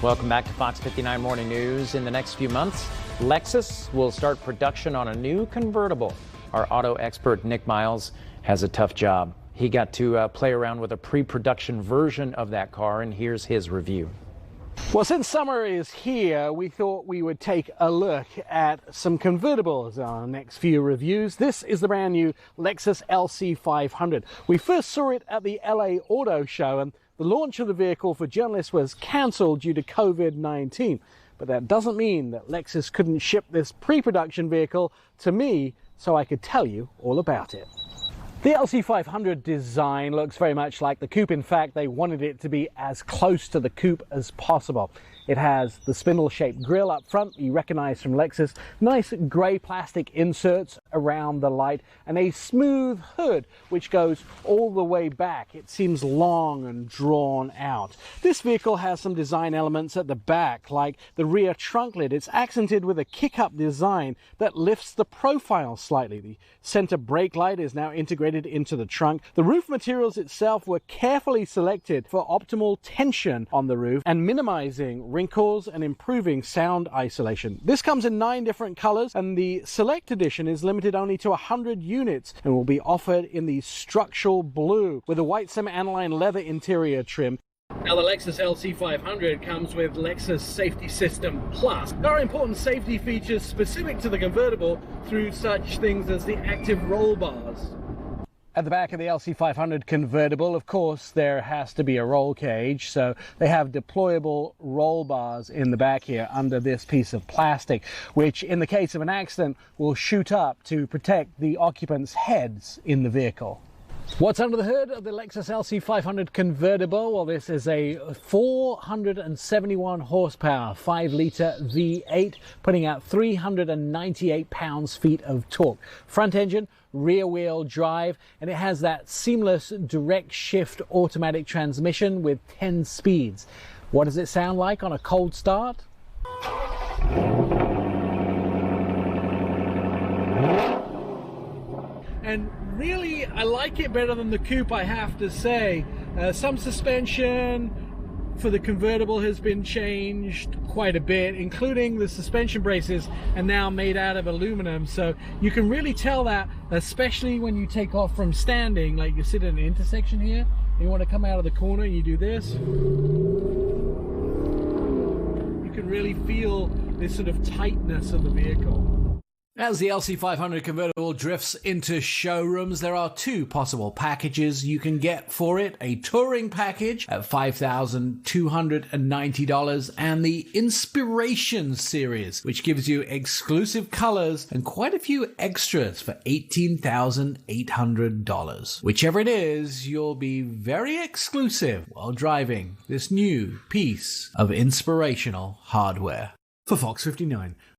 Welcome back to Fox 59 Morning News. In the next few months, Lexus will start production on a new convertible. Our auto expert Nik Miles has a tough job. He got to play around with a pre-production version of that car, and here's his review. Well, since summer is here, we thought we would take a look at some convertibles on our next few reviews. This is the brand new Lexus LC500. We first saw it at the LA Auto Show, and the launch of the vehicle for journalists was cancelled due to COVID-19. But that doesn't mean that Lexus couldn't ship this pre-production vehicle to me so I could tell you all about it. The LC500 design looks very much like the coupe. In fact, they wanted it to be as close to the coupe as possible. It has the spindle-shaped grille up front, you recognize from Lexus, nice grey plastic inserts around the light, and a smooth hood which goes all the way back. It seems long and drawn out. This vehicle has some design elements at the back, like the rear trunk lid. It's accented with a kick-up design that lifts the profile slightly. The center brake light is now integrated into the trunk. The roof materials itself were carefully selected for optimal tension on the roof and minimizing wrinkles and improving sound isolation. This comes in 9 different colors, and the Select Edition is limited only to 100 units and will be offered in the structural blue with a white semi-aniline leather interior trim. Now, the Lexus LC500 comes with Lexus Safety System Plus. There are important safety features specific to the convertible through such things as the active roll bars. At the back of the LC500 convertible, of course, there has to be a roll cage, so they have deployable roll bars in the back here under this piece of plastic, which in the case of an accident will shoot up to protect the occupants' heads in the vehicle. What's under the hood of the Lexus LC500 convertible? Well, this is a 471 horsepower 5-litre V8, putting out 398 pounds-feet of torque. Front engine, rear-wheel drive, and it has that seamless direct shift automatic transmission with 10 speeds. What does it sound like on a cold start? And really, I like it better than the coupe, I have to say. Some suspension for the convertible has been changed quite a bit, including the suspension braces are now made out of aluminum, so you can really tell that, especially when you take off from standing, like you sit at an intersection here, and you want to come out of the corner and you do this. You can really feel this sort of tightness of the vehicle. As the LC500 convertible drifts into showrooms, there are 2 possible packages you can get for it. A touring package at $5,290 and the Inspiration series, which gives you exclusive colors and quite a few extras for $18,800. Whichever it is, you'll be very exclusive while driving this new piece of inspirational hardware. For Fox 59,